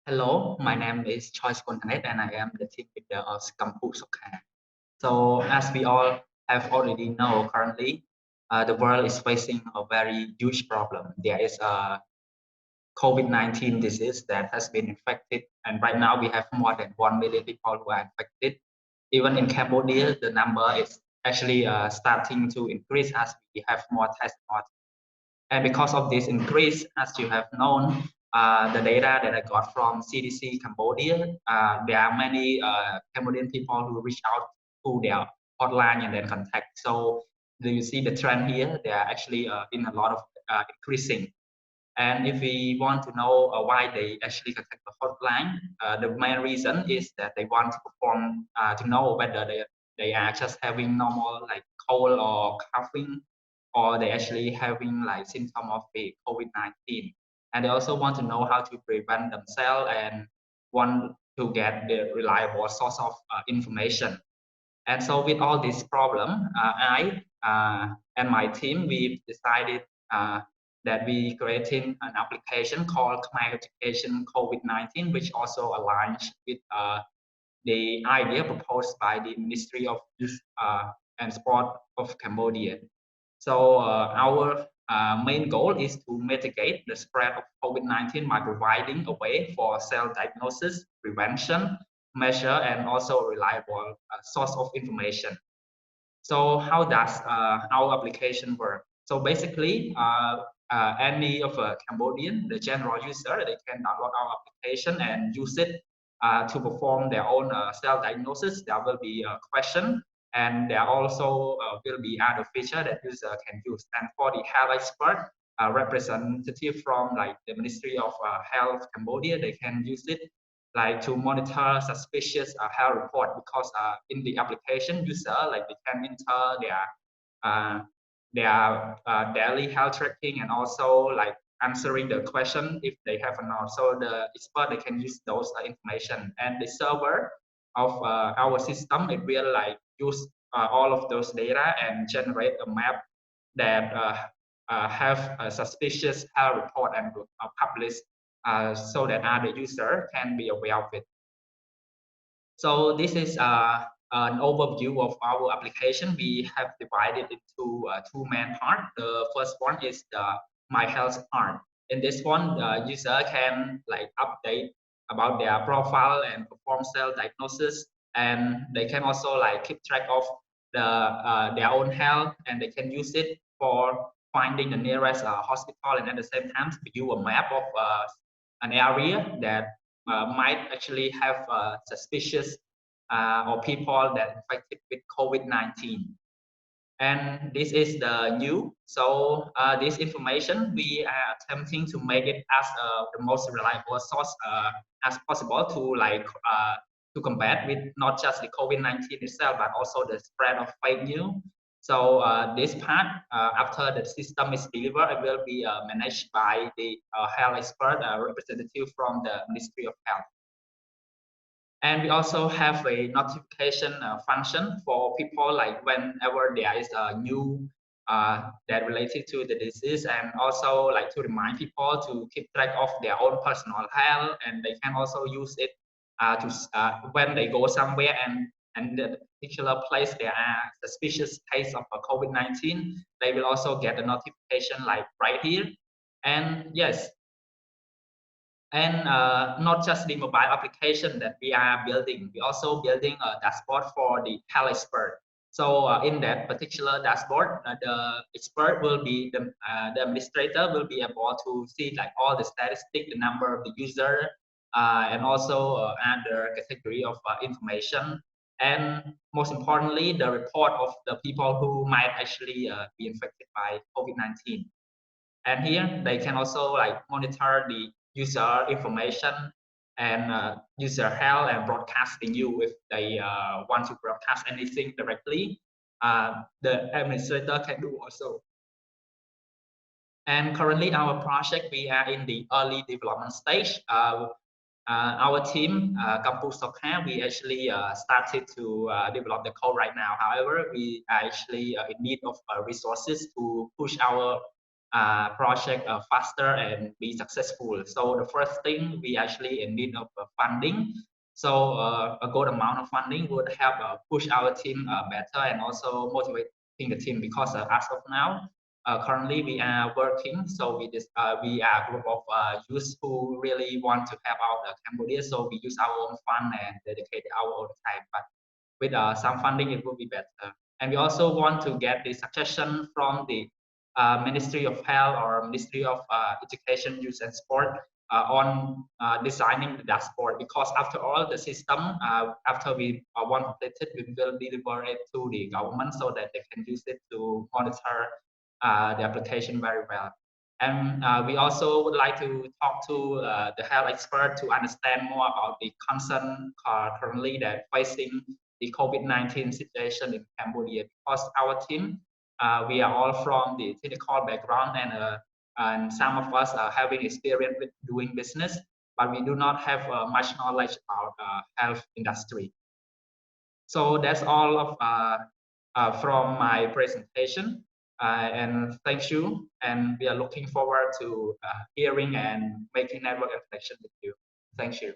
Hello, my name is Choi Spontanet and I am the team leader of cambodia-innovation. So as we all have already know currently, the world is facing a very huge problem. There is a COVID-19 disease that has been infected, and right now we have more than 1 million people who are infected. Even in Cambodia, the number is actually starting to increase as we have more tests. And because of this increase, as you have known, the data that I got from CDC Cambodia, there are many Cambodian people who reach out to their hotline and then contact. So do you see the trend here? They are actually in a lot of increasing. And if we want to know why they actually contact the hotline, the main reason is that they want to perform to know whether they are just having normal like cold or coughing, or they actually having like symptom of the COVID-19. And they also want to know how to prevent themselves and want to get the reliable source of information. And so with all this problem, I and my team, we decided that we creating an application called KhmerEducation COVID-19, which also aligns with the idea proposed by the Ministry of Youth and Sport of Cambodia. So our main goal is to mitigate the spread of COVID-19 by providing a way for self-diagnosis, prevention, measure, and also reliable source of information. So how does our application work? So basically, any of a Cambodian, the general user, they can download our application and use it to perform their own self-diagnosis. There will be a question, and there also will be other feature that user can use. And for the health expert, representative from like the Ministry of Health Cambodia, they can use it like to monitor suspicious health report, because in the application user like they can enter their daily health tracking and also like answering the question if they have or not. So the expert, they can use those information, and the server of our system, it will like use all of those data and generate a map that have a suspicious health report and publish so that other user can be aware of it. So this is an overview of our application. We have divided it into two main parts. The first one is the My Health part. In this one, the user can like update about their profile and perform self-diagnosis, and they can also like keep track of their own health, and they can use it for finding the nearest hospital, and at the same time view a map of an area that might actually have suspicious or people that infected with COVID-19. And this is the new. So this information, we are attempting to make it as the most reliable source as possible to like to combat with not just the COVID-19 itself, but also the spread of fake news. So this part, after the system is delivered, it will be managed by the health expert representative from the Ministry of Health. And we also have a notification function for people like whenever there is a new that related to the disease, and also like to remind people to keep track of their own personal health, and they can also use it when they go somewhere and the particular place there are suspicious case of COVID-19, they will also get a notification like right here. And yes, and not just the mobile application that we are building, we also building a dashboard for the health expert. So in that particular dashboard, the expert will be the administrator will be able to see like all the statistics, the number of the user, and also other category of information, and most importantly, the report of the people who might actually be infected by COVID-19. And here they can also like monitor the user information and user health and broadcasting you if they want to broadcast anything directly. The administrator can do also. And currently our project, we are in the early development stage. Our team, cambodia-innovation, we actually started to develop the code right now. However, we are actually in need of resources to push our project faster and be successful. So the first thing, we actually in need of funding. So a good amount of funding would help push our team better and also motivating the team, because as of now, currently we are working. So we are a group of youth who really want to help out Cambodia. So we use our own fund and dedicate our own time. But with some funding, it would be better. And we also want to get the suggestion from the Ministry of Health or Ministry of Education, Youth and Sport on designing the dashboard, because after all, the system, after we want completed, we will deliver it to the government so that they can use it to monitor the application very well. And we also would like to talk to the health expert to understand more about the concern currently that facing the COVID-19 situation in Cambodia, because our team, we are all from the technical background, and some of us are having experience with doing business, but we do not have much knowledge about health industry. So that's all of from my presentation, and thank you. And we are looking forward to hearing and making network connection with you. Thank you.